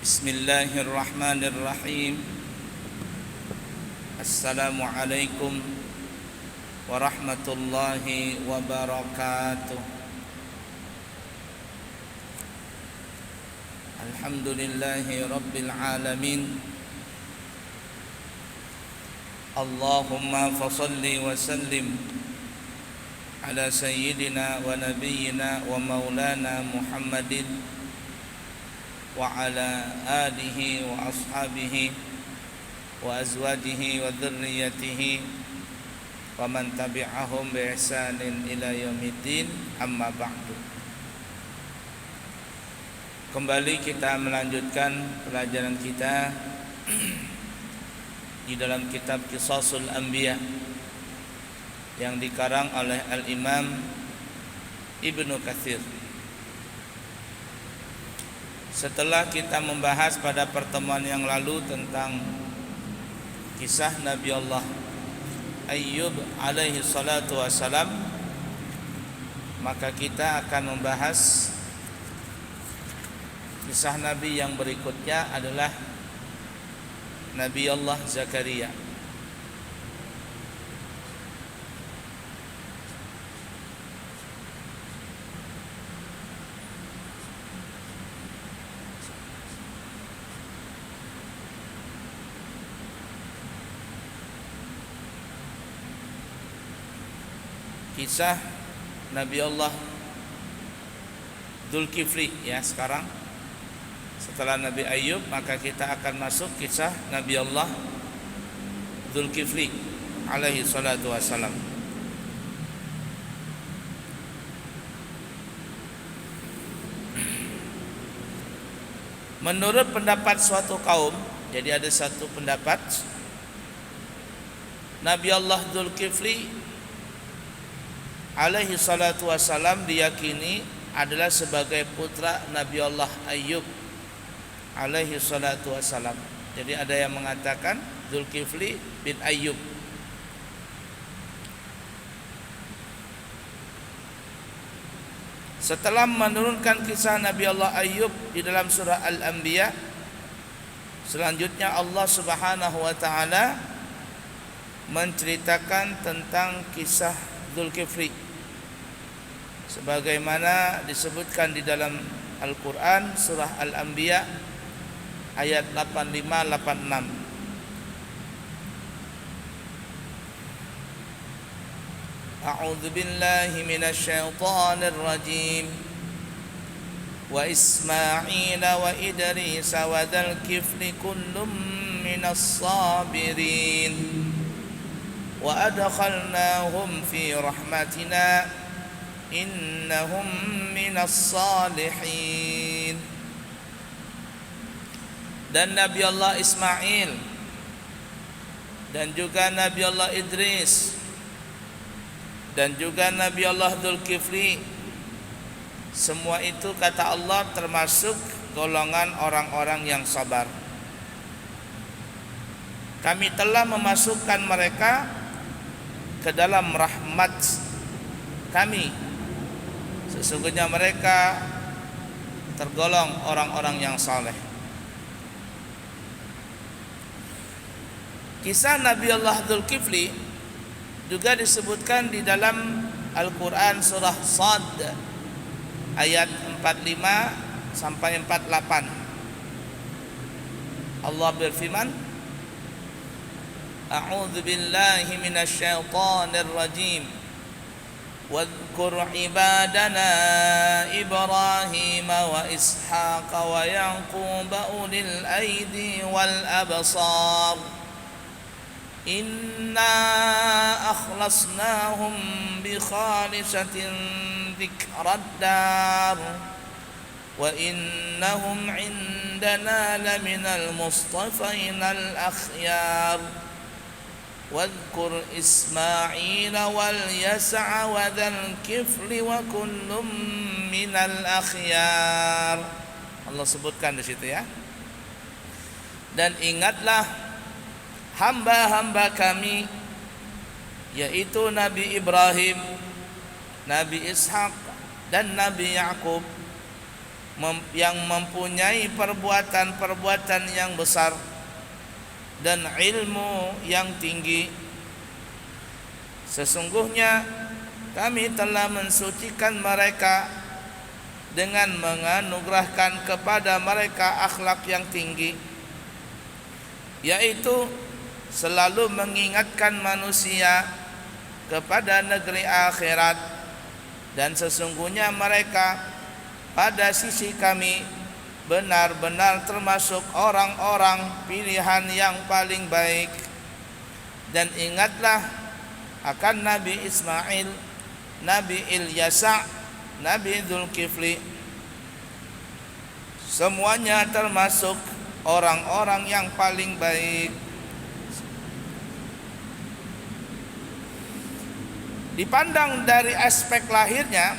Bismillahirrahmanirrahim. Assalamualaikum warahmatullahi wabarakatuh. Alhamdulillahi rabbil alamin. Allahumma fasalli wa sallim ala sayyidina wa nabiyyina wa maulana Muhammadin wa ala alihi wa ashabihi wa azwajihi wa dhurriyyatihi wa man tabi'ahum bi ihsanin ila yaumiddin, amma ba'du. Kembali kita melanjutkan pelajaran kita di dalam kitab Qisasul Anbiya yang dikarang oleh Al-Imam Ibnu Katsir. Setelah kita membahas pada pertemuan yang lalu tentang kisah Nabi Allah Ayyub alaihi salatu wassalam, maka kita akan membahas kisah Nabi yang berikutnya adalah Nabi Allah Zakaria. Kisah Nabi Allah Dzulkifli ya. Sekarang setelah Nabi Ayyub, maka kita akan masuk kisah Nabi Allah Dzulkifli alaihi salatu wassalam. Menurut pendapat suatu kaum, jadi ada satu pendapat, Nabi Allah Dzulkifli alaihi salatu wassalam diyakini adalah sebagai putra Nabi Allah Ayyub alaihi salatu wassalam. Jadi ada yang mengatakan Dzulkifli bin Ayyub. Setelah menurunkan kisah Nabi Allah Ayyub di dalam surah Al-Anbiya, selanjutnya Allah Subhanahu wa taala menceritakan tentang kisah Dzulkifli sebagaimana disebutkan di dalam Al-Quran surah Al-Anbiya ayat 85-86. A'udzu billahi minasy syaithanir rajim. Wa Ismail wa Idris wa Dzulkifli kullum minas sabirin wa adkhalnahum fi rahmatina innahum minas salihin. Dan Nabi Allah Ismail dan juga Nabi Allah Idris dan juga Nabi Allah Dzulkifli, semua itu kata Allah termasuk golongan orang-orang yang sabar. Kami telah memasukkan mereka ke dalam rahmat kami. Sesungguhnya mereka tergolong orang-orang yang saleh. Kisah Nabi Allah Dzulkifli juga disebutkan di dalam Al-Quran surah Shad ayat 45 sampai 48. Allah berfirman, A'udzu billahi minasy syaithanir rajim. Wadhkur ibadana Ibrahim wa Ishaq wa Yaqub ulil aidi wal absar. Inna akhlasnahum bi khalisatin dzikrad dar wa innahum indana laminal mustafainal akhyar. Wadhkur Ismail wal Yas'a wa Dzulkifli wa kullum minal akhyar. Allah sebutkan di situ ya. Dan ingatlah hamba-hamba kami, yaitu Nabi Ibrahim, Nabi Ishaq dan Nabi Yaqub. yang mempunyai perbuatan-perbuatan yang besar dan ilmu yang tinggi. Sesungguhnya kami telah mensucikan mereka dengan menganugerahkan kepada mereka akhlak yang tinggi, yaitu selalu mengingatkan manusia kepada negeri akhirat, dan sesungguhnya mereka pada sisi kami benar-benar termasuk orang-orang pilihan yang paling baik. Dan ingatlah akan Nabi Ismail, Nabi Ilyasa, Nabi Dzulkifli, semuanya termasuk orang-orang yang paling baik. Dipandang dari aspek lahirnya,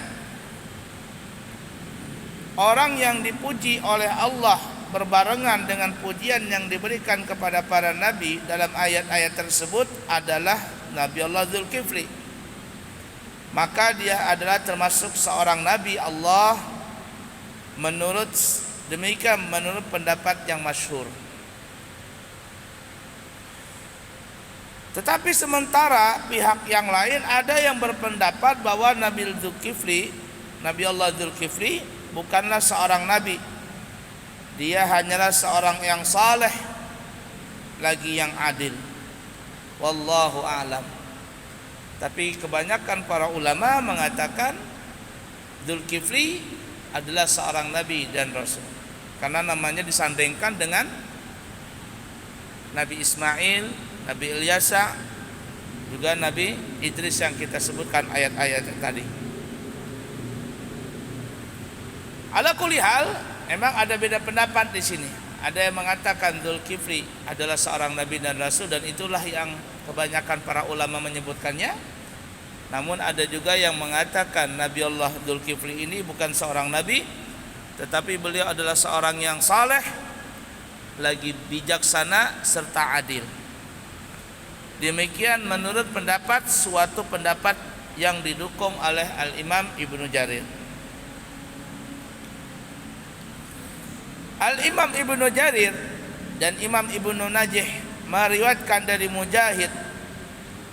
orang yang dipuji oleh Allah berbarengan dengan pujian yang diberikan kepada para nabi dalam ayat-ayat tersebut adalah Nabi Allah Dzulkifli. Maka dia adalah termasuk seorang nabi Allah menurut pendapat yang masyhur. Tetapi sementara pihak yang lain ada yang berpendapat bahwa Nabi Allah Dzulkifli bukanlah seorang nabi. Dia hanyalah seorang yang saleh lagi yang adil. Wallahu a'lam. Tapi kebanyakan para ulama mengatakan Dzulkifli adalah seorang nabi dan rasul, karena namanya disandingkan dengan Nabi Ismail, Nabi Ilyasa, juga Nabi Idris yang kita sebutkan ayat-ayat tadi. Ala kulli hal, memang ada beda pendapat di sini. Ada yang mengatakan Dzulkifli adalah seorang nabi dan rasul, dan itulah yang kebanyakan para ulama menyebutkannya. Namun ada juga yang mengatakan Nabi Allah Dzulkifli ini bukan seorang nabi, tetapi beliau adalah seorang yang saleh, lagi bijaksana serta adil. Demikian menurut suatu pendapat yang didukung oleh Al-Imam Ibnu Jarir. Al-Imam Ibnu Jarir dan Imam Ibnu Najih meriwayatkan dari Mujahid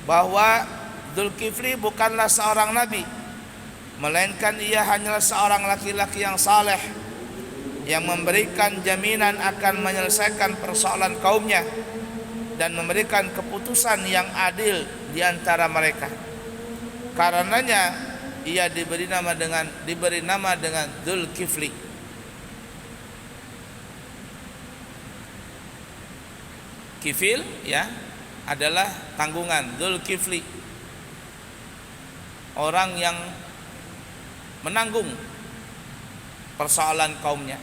bahwa Dzulkifli bukanlah seorang nabi, melainkan ia hanyalah seorang laki-laki yang saleh, yang memberikan jaminan akan menyelesaikan persoalan kaumnya dan memberikan keputusan yang adil di antara mereka. Karenanya ia diberi nama dengan Dzulkifli. Kifil ya adalah tanggungan. Dzulkifli orang yang menanggung persoalan kaumnya.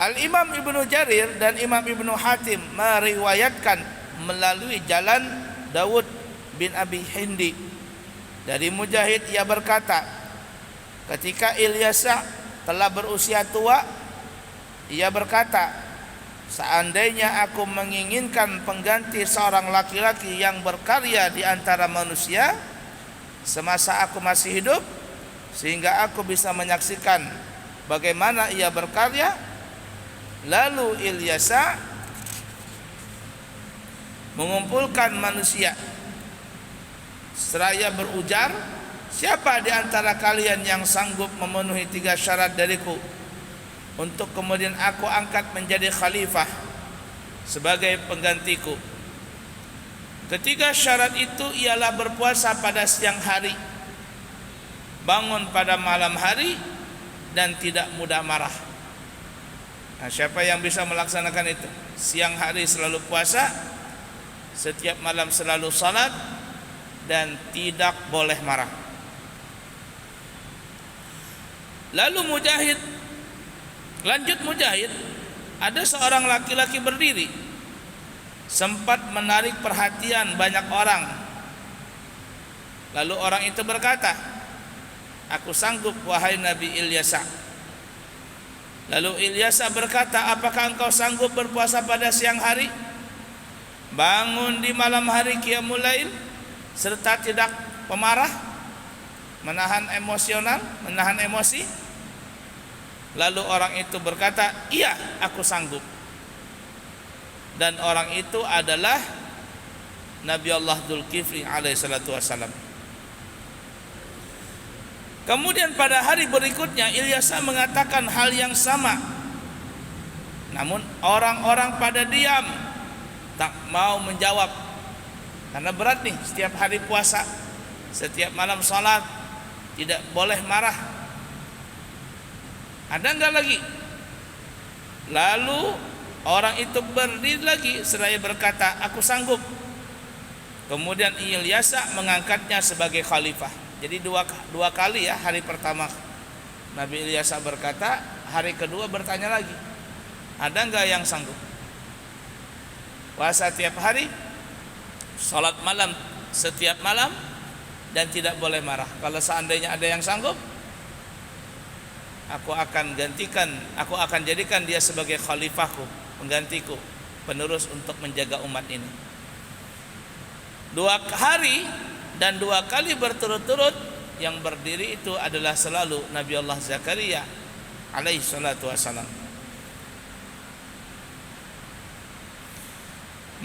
Al-Imam Ibnu Jarir dan Imam Ibnu Hatim meriwayatkan melalui jalan Dawud bin Abi Hindi dari Mujahid, ia berkata, ketika Ilyasa telah berusia tua, ia berkata, seandainya aku menginginkan pengganti seorang laki-laki yang berkarya di antara manusia semasa aku masih hidup, sehingga aku bisa menyaksikan bagaimana ia berkarya, lalu Ilyasa mengumpulkan manusia seraya berujar, siapa di antara kalian yang sanggup memenuhi 3 syarat dariku untuk kemudian aku angkat menjadi khalifah sebagai penggantiku? Ketiga syarat itu ialah berpuasa pada siang hari, bangun pada malam hari, dan tidak mudah marah. Nah, siapa yang bisa melaksanakan itu? Siang hari selalu puasa, setiap malam selalu salat, dan tidak boleh marah. Lalu Mujahid, ada seorang laki-laki berdiri, sempat menarik perhatian banyak orang. Lalu orang itu berkata, aku sanggup wahai Nabi Ilyasa. Lalu Ilyasa berkata, apakah engkau sanggup berpuasa pada siang hari, bangun di malam hari qiyamul lail, serta tidak pemarah, menahan emosional, menahan emosi. Lalu orang itu berkata, iya aku sanggup. Dan orang itu adalah Nabi Allah Dzulkifli alaihi salatu wassalam. Kemudian pada hari berikutnya Ilyasa mengatakan hal yang sama. Namun orang-orang pada diam, tak mau menjawab. Karena berat nih, setiap hari puasa, setiap malam salat, tidak boleh marah. Ada enggak lagi? Lalu orang itu berdiri lagi seraya berkata, aku sanggup. Kemudian Ilyasa mengangkatnya sebagai khalifah. Jadi dua kali ya, hari pertama Nabi Ilyasa berkata, hari kedua bertanya lagi, ada enggak yang sanggup? Puasa tiap hari, salat malam setiap malam, dan tidak boleh marah. Kalau seandainya ada yang sanggup, aku akan jadikan dia sebagai khalifahku, penggantiku, penerus untuk menjaga umat ini. 2 hari dan 2 kali berturut-turut yang berdiri itu adalah selalu Nabi Allah Zakaria alaihi salatu wassalam.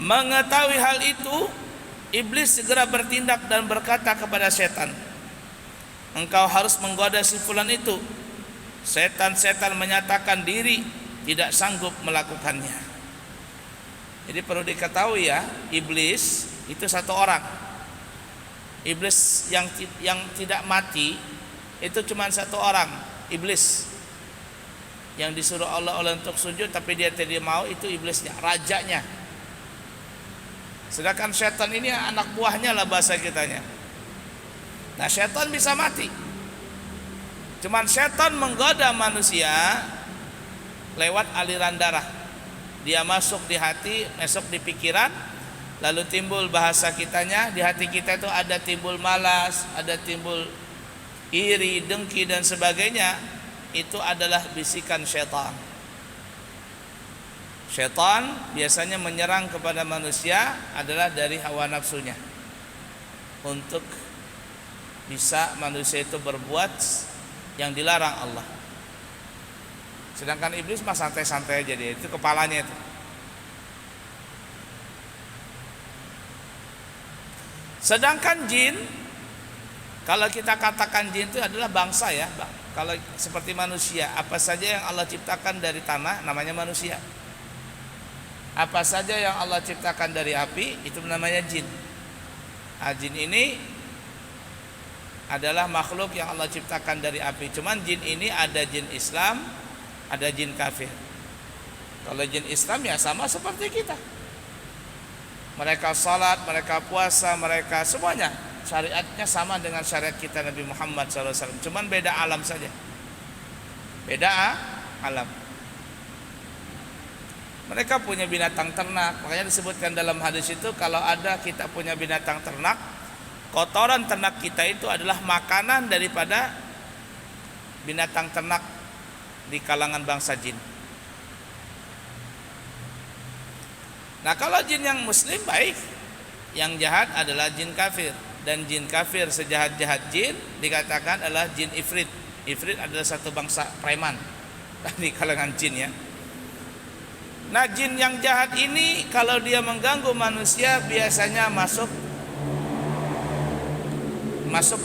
Mengetahui hal itu, iblis segera bertindak dan berkata kepada setan, engkau harus menggoda si fulan itu. Setan-setan menyatakan diri tidak sanggup melakukannya. Jadi perlu diketahui ya, iblis itu satu orang. Iblis yang tidak mati itu cuma satu orang, iblis. Yang disuruh Allah untuk sujud tapi dia tidak mau, itu iblisnya, rajanya. Sedangkan setan ini anak buahnya lah bahasa kitanya. Nah, setan bisa mati. Cuman setan menggoda manusia lewat aliran darah. Dia masuk di hati, masuk di pikiran, lalu timbul bahasa kitanya, di hati kita itu ada timbul malas, ada timbul iri, dengki dan sebagainya. Itu adalah bisikan setan. Setan biasanya menyerang kepada manusia adalah dari hawa nafsunya, untuk bisa manusia itu berbuat yang dilarang Allah. Sedangkan iblis mah santai-santai aja, dia itu kepalanya itu. Sedangkan jin, kalau kita katakan jin itu adalah bangsa ya, kalau seperti manusia, apa saja yang Allah ciptakan dari tanah namanya manusia. Apa saja yang Allah ciptakan dari api itu namanya jin. Jin ini adalah makhluk yang Allah ciptakan dari api. Cuman jin ini ada jin Islam, ada jin kafir. Kalau jin Islam ya sama seperti kita. Mereka salat, mereka puasa, mereka semuanya syariatnya sama dengan syariat kita Nabi Muhammad SAW. Cuman beda alam saja. Beda alam. Mereka punya binatang ternak. Makanya disebutkan dalam hadis itu, kalau ada kita punya binatang ternak, kotoran ternak kita itu adalah makanan daripada binatang ternak di kalangan bangsa jin. Nah, kalau jin yang muslim baik, yang jahat adalah jin kafir. Dan jin kafir sejahat-jahat jin dikatakan adalah jin ifrit. Ifrit adalah satu bangsa preman di kalangan jin ya. Nah, jin yang jahat ini kalau dia mengganggu manusia biasanya masuk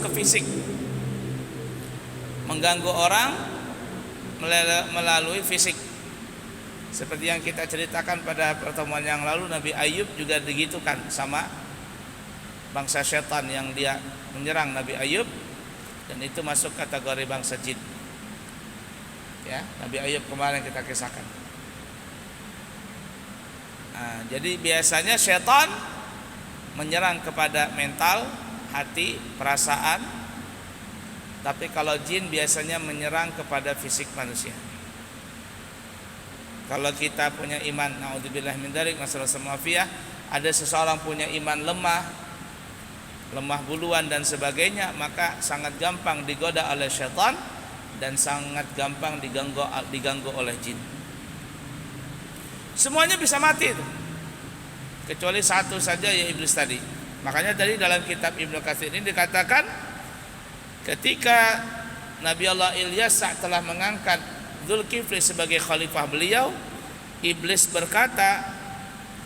ke fisik, mengganggu orang melalui fisik. Seperti yang kita ceritakan pada pertemuan yang lalu, Nabi Ayub juga digitukan sama bangsa setan yang dia menyerang Nabi Ayub, dan itu masuk kategori bangsa jin. Ya, Nabi Ayub kemarin kita kisahkan. Nah, jadi biasanya setan menyerang kepada mental, hati, perasaan. Tapi kalau jin biasanya menyerang kepada fisik manusia. Kalau kita punya iman, naudzubillah min dzalik, masalah semafiyah, ada seseorang punya iman lemah buluan dan sebagainya, maka sangat gampang digoda oleh setan dan sangat gampang diganggu oleh jin. Semuanya bisa mati itu, kecuali satu saja, ya iblis tadi. Makanya tadi dalam kitab Ibnu Katsir ini dikatakan ketika Nabi Allah Ilyas telah mengangkat Dzulkifli sebagai khalifah beliau, iblis berkata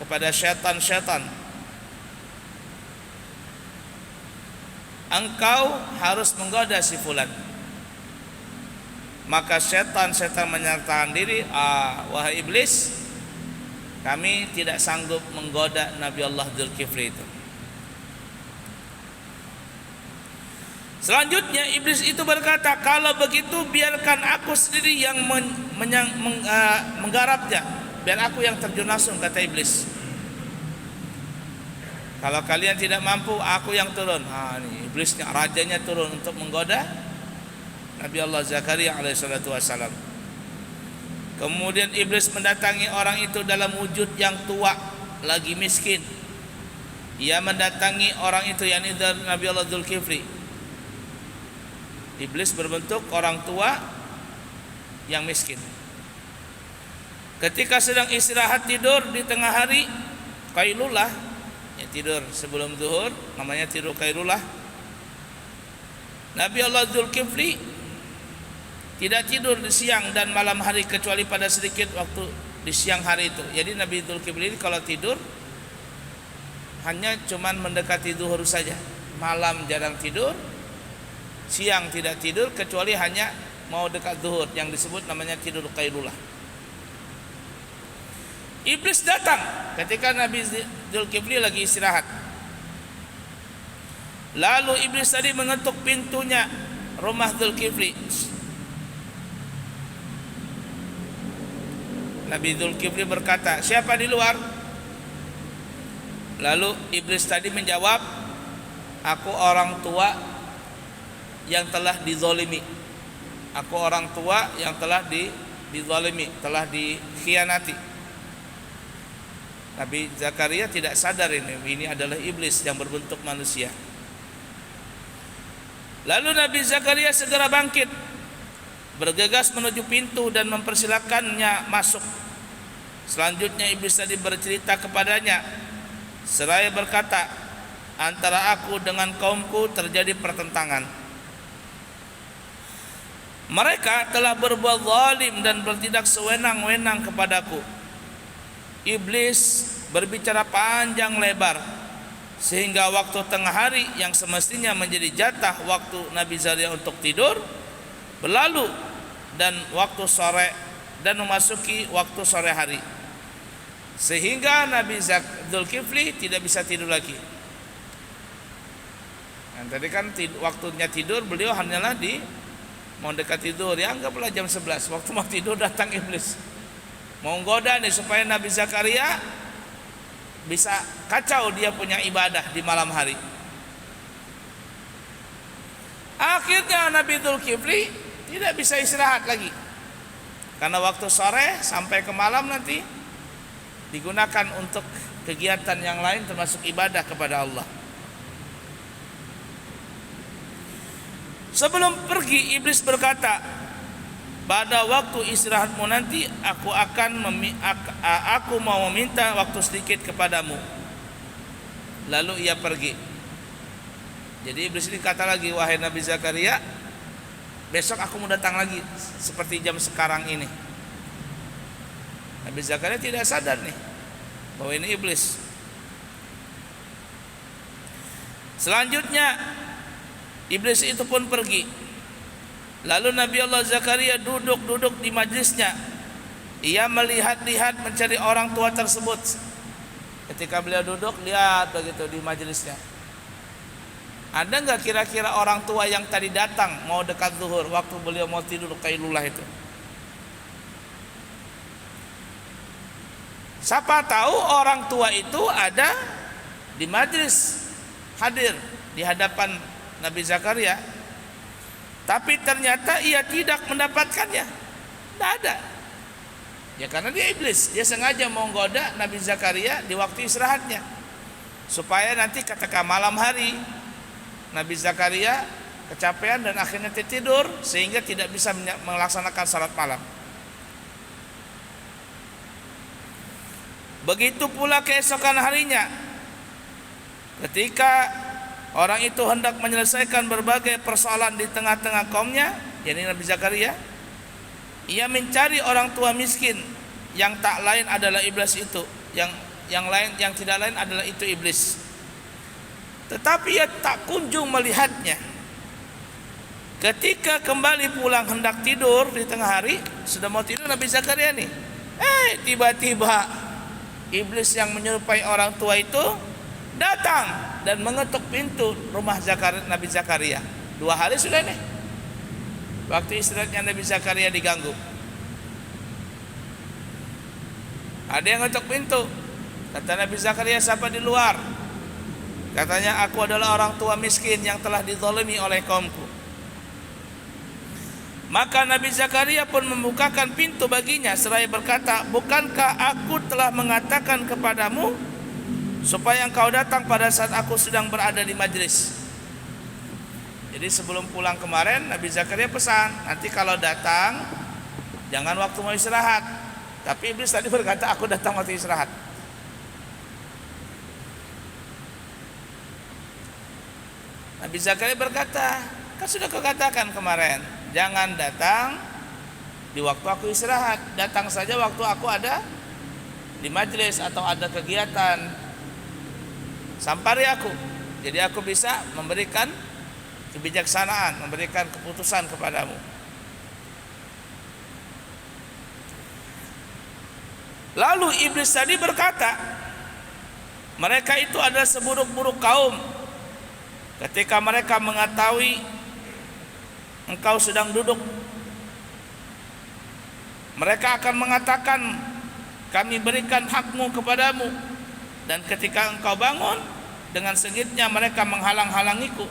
kepada syaitan-syaitan, engkau harus menggoda si fulan. Maka syaitan-syaitan menyatakan diri, wahai iblis, kami tidak sanggup menggoda Nabi Allah Dzulkifli itu. Selanjutnya iblis itu berkata, kalau begitu biarkan aku sendiri yang menggarapnya, biar aku yang terjun langsung, kata iblis. Kalau kalian tidak mampu, aku yang turun. Ini iblisnya, rajanya turun untuk menggoda Nabi Allah Zakaria alaihissalatu wassalam. Kemudian iblis mendatangi orang itu dalam wujud yang tua, lagi miskin. Ia mendatangi orang itu, yakni Nabi Allah Dzulkifli. Iblis berbentuk orang tua yang miskin. Ketika sedang istirahat tidur di tengah hari, qailulah, ya tidur sebelum zuhur, namanya tidur qailulah. Nabi Allah Dzulkifli tidak tidur di siang dan malam hari kecuali pada sedikit waktu di siang hari itu. Jadi Nabi Dzulkifli ini kalau tidur hanya cuman mendekati zuhur saja. Malam jarang tidur, siang tidak tidur kecuali hanya mau dekat zuhur, yang disebut namanya tidur qailulah. Iblis datang ketika Nabi Dzulkifli lagi istirahat. Lalu iblis tadi mengetuk pintunya rumah Dzulkifli. Nabi Dzulkifli berkata, siapa di luar? Lalu iblis tadi menjawab, aku orang tua yang telah dizalimi. Aku orang tua yang telah dizalimi, telah dikhianati. Nabi Zakaria tidak sadar ini adalah iblis yang berbentuk manusia. Lalu Nabi Zakaria segera bangkit, bergegas menuju pintu dan mempersilakannya masuk. Selanjutnya iblis tadi bercerita kepadanya seraya berkata, antara aku dengan kaumku terjadi pertentangan. Mereka telah berbuat zalim dan bertindak sewenang-wenang kepadaku. Iblis berbicara panjang lebar sehingga waktu tengah hari yang semestinya menjadi jatah waktu Nabi Zakaria untuk tidur berlalu, dan waktu sore dan memasuki waktu sore hari, sehingga Nabi Dzulkifli tidak bisa tidur lagi. Nah, tadi kan waktunya tidur beliau hanyalah mau dekat tidur, ya anggaplah jam 11. Waktu mau tidur datang iblis, mau goda nih supaya Nabi Zakaria bisa kacau dia punya ibadah di malam hari. Akhirnya Nabi Dzulkifli tidak bisa istirahat lagi, karena waktu sore sampai ke malam nanti digunakan untuk kegiatan yang lain termasuk ibadah kepada Allah. Sebelum pergi iblis berkata, pada waktu istirahatmu nanti aku mau meminta waktu sedikit kepadamu. Lalu ia pergi. Jadi iblis ini kata lagi, wahai Nabi Zakaria, besok aku mau datang lagi seperti jam sekarang ini. Nabi Zakaria tidak sadar nih bahwa ini iblis. Selanjutnya iblis itu pun pergi. Lalu Nabi Allah Zakaria duduk di majlisnya. Ia melihat-lihat mencari orang tua tersebut. Ketika beliau duduk, lihat begitu di majlisnya. Ada enggak kira-kira orang tua yang tadi datang mau dekat zuhur waktu beliau mau tidur qailulah itu? Siapa tahu orang tua itu ada di majlis, hadir di hadapan Nabi Zakaria, tapi ternyata ia tidak mendapatkannya. Tidak ada. Ya karena dia iblis, dia sengaja mau menggoda Nabi Zakaria di waktu istirahatnya, supaya nanti ketika malam hari Nabi Zakaria kecapean dan akhirnya tidur sehingga tidak bisa melaksanakan salat malam. Begitu pula keesokan harinya Ketika orang itu hendak menyelesaikan berbagai persoalan di tengah-tengah kaumnya, yakni Nabi Zakaria, ia mencari orang tua miskin yang tak lain adalah iblis itu, yang tidak lain adalah itu iblis. Tetapi ia tak kunjung melihatnya. Ketika kembali pulang hendak tidur di tengah hari, sudah mau tidur Nabi Zakaria nih. Tiba-tiba iblis yang menyerupai orang tua itu datang dan mengetuk pintu rumah Nabi Zakaria. 2 hari sudah nih. Waktu istirahatnya Nabi Zakaria diganggu. Ada yang ngetuk pintu. Kata Nabi Zakaria, siapa di luar? Katanya, aku adalah orang tua miskin yang telah dizalimi oleh kaumku. Maka Nabi Zakaria pun membukakan pintu baginya seraya berkata, bukankah aku telah mengatakan kepadamu supaya engkau datang pada saat aku sedang berada di majlis? Jadi sebelum pulang kemarin Nabi Zakaria pesan, nanti kalau datang jangan waktu mau istirahat. Tapi iblis tadi berkata, aku datang waktu istirahat. Nabi Zakaria berkata, kan sudah kau katakan kemarin, jangan datang di waktu aku istirahat, datang saja waktu aku ada di majelis atau ada kegiatan. Sampari aku, jadi aku bisa memberikan kebijaksanaan, memberikan keputusan kepadamu. Lalu iblis tadi berkata, mereka itu adalah seburuk-buruk kaum. Ketika mereka mengetahui engkau sedang duduk, mereka akan mengatakan, kami berikan hakmu kepadamu. Dan ketika engkau bangun, dengan sengitnya mereka menghalang-halangiku.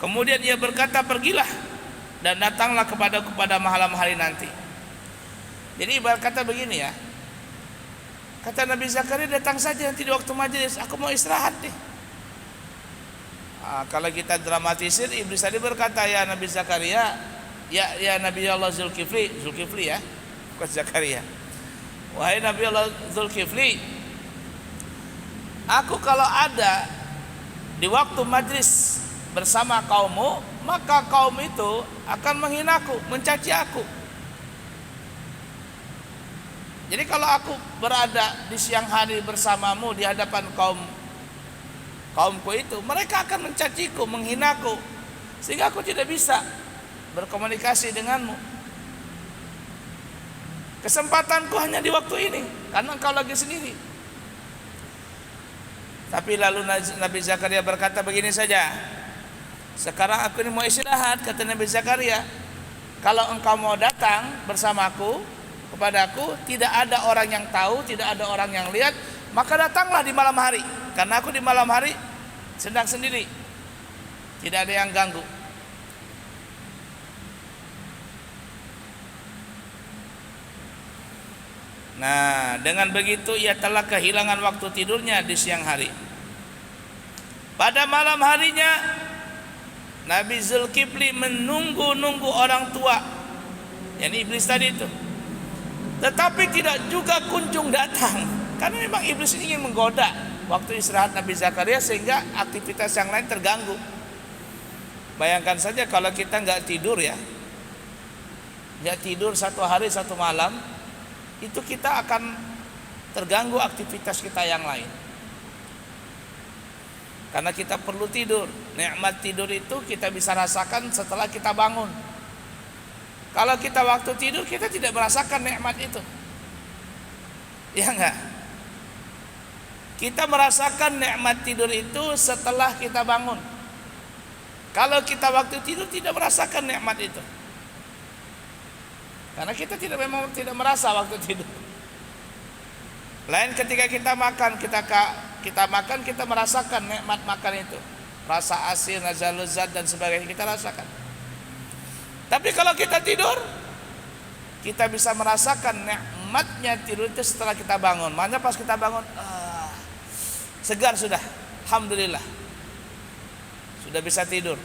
Kemudian ia berkata, pergilah dan datanglah kepadaku pada malam hari nanti. Jadi ibarat kata begini ya, kata Nabi Zakaria, datang saja nanti di waktu majelis, aku mau istirahat nih. Kalau kita dramatisir, iblis tadi berkata, ya Nabi Zakaria, ya Nabi Allah Zulkifli ya, bukan Zakaria. Wahai Nabi Allah Zulkifli, aku kalau ada di waktu majlis bersama kaummu, maka kaum itu akan menghinaku, mencaci aku. Jadi kalau aku berada di siang hari bersamamu di hadapan kaumku itu, mereka akan mencaciku, menghinaku, sehingga aku tidak bisa berkomunikasi denganmu. Kesempatanku hanya di waktu ini, karena engkau lagi sendiri. Tapi lalu Nabi Zakaria berkata begini saja, sekarang aku ini mau istirahat, kata Nabi Zakaria. Kalau engkau mau datang bersamaku, kepadaku, tidak ada orang yang tahu, tidak ada orang yang lihat, maka datanglah di malam hari. Karena aku di malam hari sedang sendiri, tidak ada yang ganggu. Nah, dengan begitu ia telah kehilangan waktu tidurnya di siang hari. Pada malam harinya Nabi Zulkifli menunggu-nunggu orang tua, yakni iblis tadi itu, tetapi tidak juga kunjung datang. Karena memang iblis ini ingin menggoda waktu istirahat Nabi Zakaria sehingga aktivitas yang lain terganggu. Bayangkan saja kalau kita nggak tidur ya, nggak tidur 1 hari 1 malam, itu kita akan terganggu aktivitas kita yang lain. Karena kita perlu tidur. Nikmat tidur itu kita bisa rasakan setelah kita bangun. Kalau kita waktu tidur kita tidak merasakan nikmat itu, ya enggak? Kita merasakan nikmat tidur itu setelah kita bangun. Kalau kita waktu tidur tidak merasakan nikmat itu, karena kita memang tidak merasa waktu tidur. Lain ketika kita makan, kita merasakan nikmat makan itu, rasa asin, rasa lezat dan sebagainya kita rasakan. Tapi kalau kita tidur, kita bisa merasakan nikmatnya tidur itu setelah kita bangun. Makanya pas kita bangun, segar sudah, alhamdulillah, sudah bisa tidur,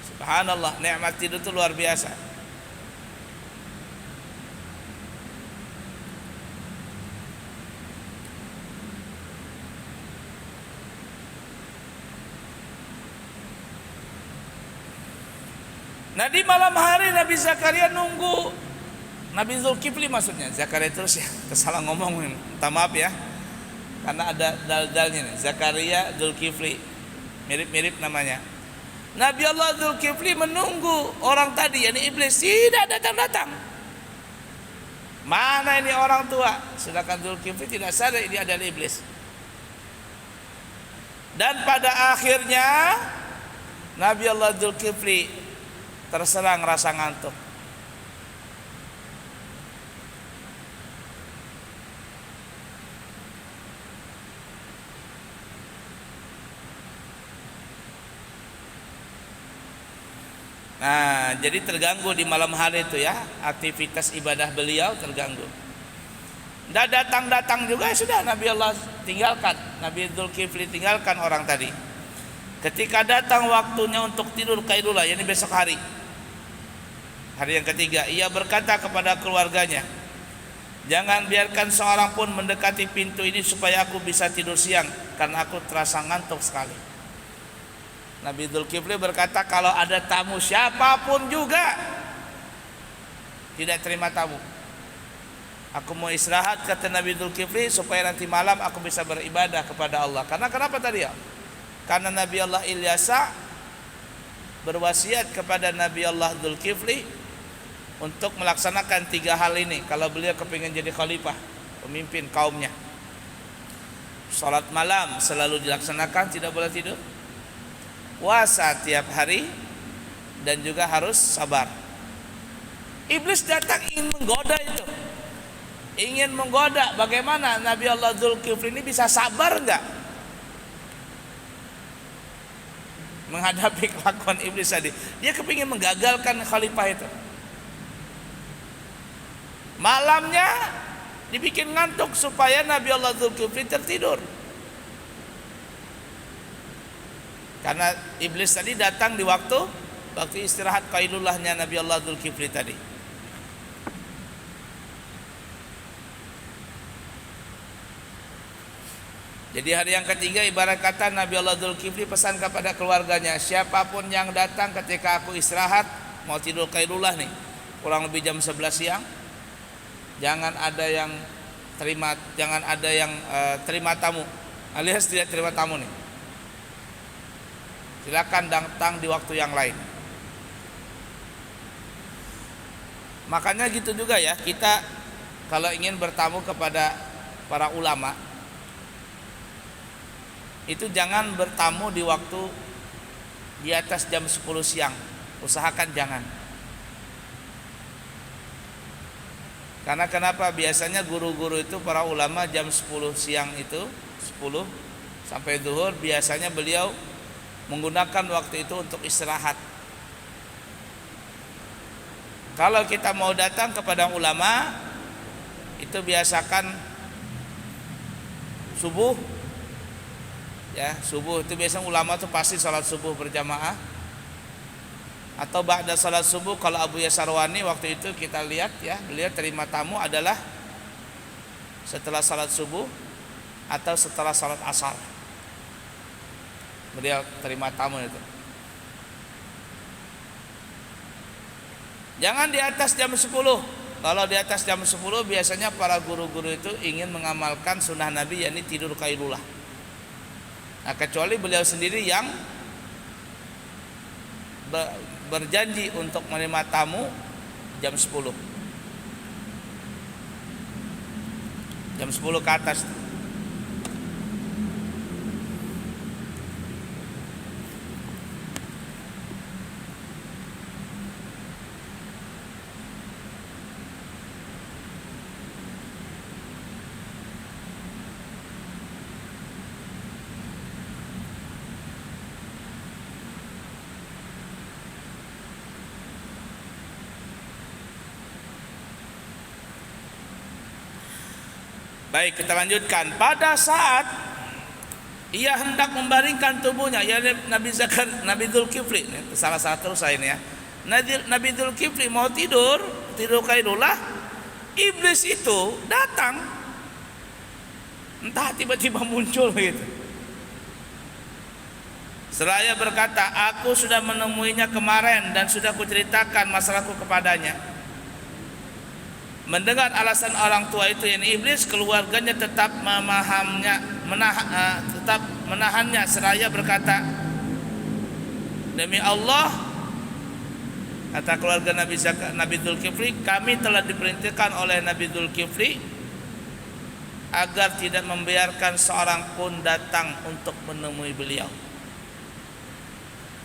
Subhanallah, nikmat tidur itu luar biasa. Nah di malam hari Nabi Zakaria nunggu, Nabi Zulkifli maksudnya, Zakaria terus ya, kesalah ngomong, minta maaf ya, karena ada dal-dalnya nih, Zakaria Zulkifli, mirip-mirip namanya. Nabi Allah Zulkifli menunggu orang tadi, yakni iblis, tidak datang-datang. Mana ini orang tua? Sedangkan Zulkifli tidak sadar ini adalah iblis. Dan pada akhirnya Nabi Allah Zulkifli terserang rasa ngantuk. Nah, jadi terganggu di malam hari itu ya, aktivitas ibadah beliau terganggu. Tidak datang-datang juga, sudah Nabi Allah tinggalkan, Nabi Zulkifli tinggalkan orang tadi. Ketika datang waktunya untuk tidur Qailulah, yakni besok hari yang ketiga, ia berkata kepada keluarganya, jangan biarkan seorang pun mendekati pintu ini supaya aku bisa tidur siang, karena aku terasa ngantuk sekali. Nabi Zulkifli berkata, kalau ada tamu siapapun juga tidak terima tamu. Aku mau istirahat, kata Nabi Zulkifli, supaya nanti malam aku bisa beribadah kepada Allah. Karena kenapa tadi ya? Karena Nabi Allah Ilyasa berwasiat kepada Nabi Allah Zulkifli untuk melaksanakan 3 hal ini kalau beliau kepingin jadi khalifah, pemimpin kaumnya. Salat malam selalu dilaksanakan, tidak boleh tidur. Puasa tiap hari, dan juga harus sabar. Iblis datang ingin menggoda itu, ingin menggoda. Bagaimana Nabi Allah Zulkifli ini bisa sabar enggak menghadapi kelakuan iblis tadi? Dia kepingin menggagalkan khalifah itu. Malamnya dibikin ngantuk supaya Nabi Allah Zulkifli tertidur. Karena iblis tadi datang di waktu istirahat qailulahnya Nabi Allah Zulkifli tadi. Jadi hari yang ketiga, ibarat kata Nabi Allah Zulkifli pesan kepada keluarganya, siapapun yang datang ketika aku istirahat mau tidur qailulah nih, kurang lebih jam 11 siang, jangan ada yang terima tamu, alias tidak terima tamu nih. Silakan datang di waktu yang lain. Makanya gitu juga ya, kita kalau ingin bertamu kepada para ulama, itu jangan bertamu di waktu di atas jam 10 siang. Usahakan jangan. Karena kenapa? Biasanya guru-guru itu, para ulama, jam 10 siang itu, 10 sampai zuhur, biasanya beliau menggunakan waktu itu untuk istirahat. Kalau kita mau datang kepada ulama, itu biasakan subuh. Ya, subuh itu biasanya ulama itu pasti salat subuh berjamaah, atau ba'da salat subuh. Kalau Abu Yasarwani waktu itu kita lihat ya, beliau terima tamu adalah setelah salat subuh atau setelah salat asar. Beliau terima tamu itu. Jangan di atas jam 10. Kalau di atas jam 10 biasanya para guru-guru itu ingin mengamalkan sunnah Nabi, yakni tidur qailulah. Nah, kecuali beliau sendiri yang berjanji untuk menerima tamu jam 10. Jam 10 ke atas. Baik, kita lanjutkan. Pada saat ia hendak membaringkan tubuhnya, ya Nabi Zulkifli, salah satu saya ini ya. Nabi Zulkifli mau tidur qailulah, iblis itu datang. Entah tiba-tiba muncul gitu. Seraya berkata, aku sudah menemuinya kemarin dan sudah kuceritakan masalahku kepadanya. Mendengar alasan orang tua itu, yang iblis, keluarganya tetap tetap menahannya. Seraya berkata, demi Allah, kata keluarga Nabi Dzulkifli, kami telah diperintahkan oleh Nabi Dzulkifli agar tidak membiarkan seorang pun datang untuk menemui beliau.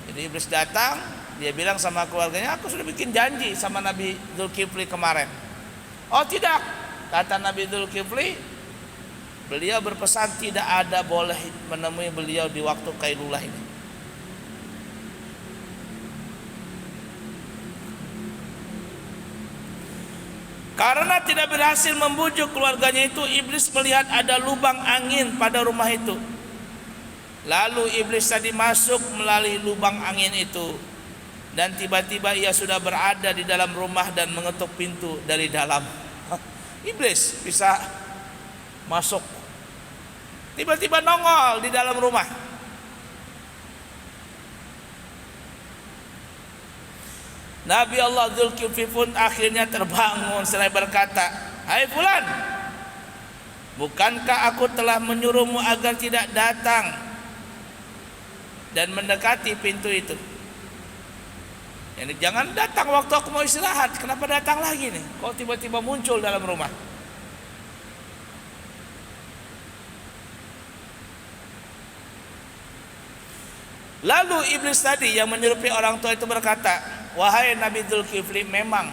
Jadi iblis datang, dia bilang sama keluarganya, aku sudah bikin janji sama Nabi Dzulkifli kemarin. Oh tidak, kata Nabi Dzulkifli, beliau berpesan tidak ada boleh menemui beliau di waktu Qailulah ini. Karena tidak berhasil membujuk keluarganya itu, iblis melihat ada lubang angin pada rumah itu. Lalu iblis tadi masuk melalui lubang angin itu, dan tiba-tiba ia sudah berada di dalam rumah dan mengetuk pintu dari dalam. Iblis bisa masuk, tiba-tiba nongol di dalam rumah. Nabi Allah Dzulkifli pun akhirnya terbangun seraya berkata, hai fulan, bukankah aku telah menyuruhmu agar tidak datang dan mendekati pintu itu? Yani jangan datang waktu aku mau istirahat. Kenapa datang lagi nih? Kok tiba-tiba muncul dalam rumah? Lalu iblis tadi yang menyerupai orang tua itu berkata, wahai Nabi Dzulkifli, memang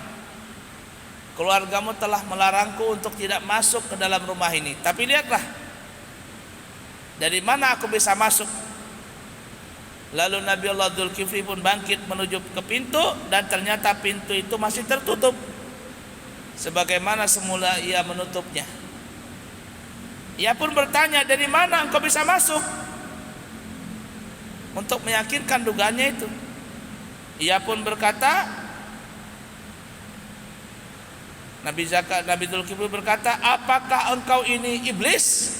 keluargamu telah melarangku untuk tidak masuk ke dalam rumah ini. Tapi lihatlah, dari mana aku bisa masuk? Lalu Nabi Allah Dzulkifli pun bangkit menuju ke pintu, dan ternyata pintu itu masih tertutup sebagaimana semula ia menutupnya. Ia pun bertanya, dari mana engkau bisa masuk? Untuk meyakinkan dugaannya itu, ia pun berkata, Nabi Dzulkifli berkata, apakah engkau ini iblis?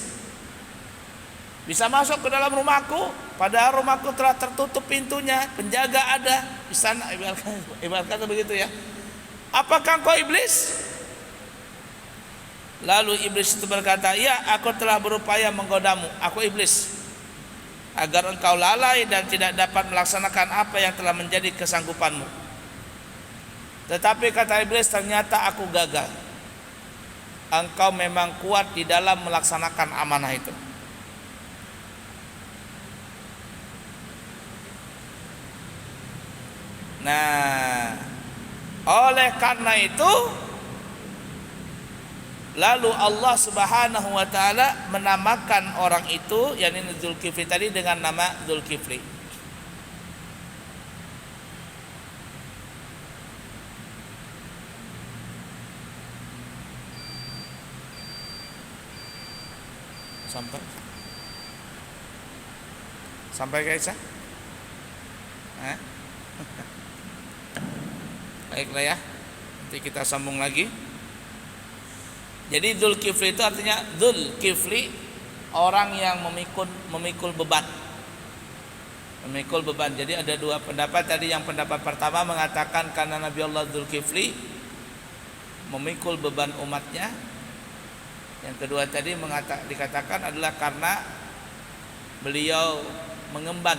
Bisa masuk ke dalam rumahku? Padahal rumahku telah tertutup pintunya, penjaga ada di sana. Ibarat kata begitu ya. Apakah engkau iblis? Lalu iblis itu berkata, ya, aku telah berupaya menggodamu, aku iblis, agar engkau lalai dan tidak dapat melaksanakan apa yang telah menjadi kesanggupanmu. Tetapi kata iblis, ternyata aku gagal. Engkau memang kuat di dalam melaksanakan amanah itu. Nah, oleh karena itu, lalu Allah Subhanahu wa taala menamakan orang itu, yakni Dzulkifli tadi, dengan nama Dzulkifli. Sampai guys ya? Baiklah ya, nanti kita sambung lagi. Jadi Dzulkifli itu artinya, Dzulkifli orang yang memikul beban. Memikul beban. Jadi ada dua pendapat tadi. Yang pendapat pertama mengatakan karena Nabi Allah Dzulkifli memikul beban umatnya. Yang kedua tadi dikatakan adalah karena beliau mengemban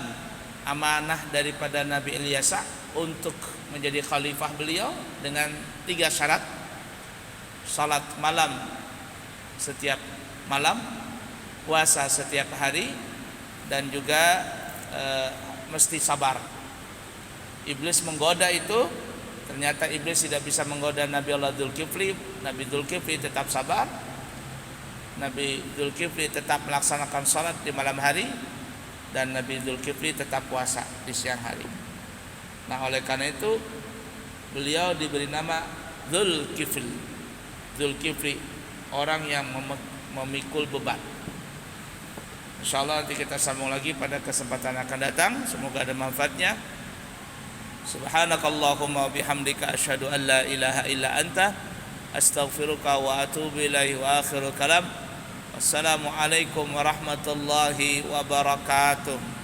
amanah daripada Nabi Ilyasa untuk menjadi khalifah beliau dengan 3 syarat: salat malam setiap malam, puasa setiap hari, dan juga mesti sabar. Iblis menggoda itu, ternyata iblis tidak bisa menggoda Nabi Allah Dzulkifli. Nabi Dzulkifli tetap sabar, Nabi Dzulkifli tetap melaksanakan salat di malam hari, dan Nabi Dzulkifli tetap puasa di siang hari. Nah, oleh karena itu beliau diberi nama Dzulkifli. Dzulkifli, orang yang memikul beban. Insyaallah nanti kita sambung lagi pada kesempatan akan datang. Semoga ada manfaatnya. Subhanakallahumma wa bihamdika asyhadu an la ilaha illa anta astaghfiruka wa atubu ilaihi wa akhirul kalam. Wassalamualaikum warahmatullahi wabarakatuh.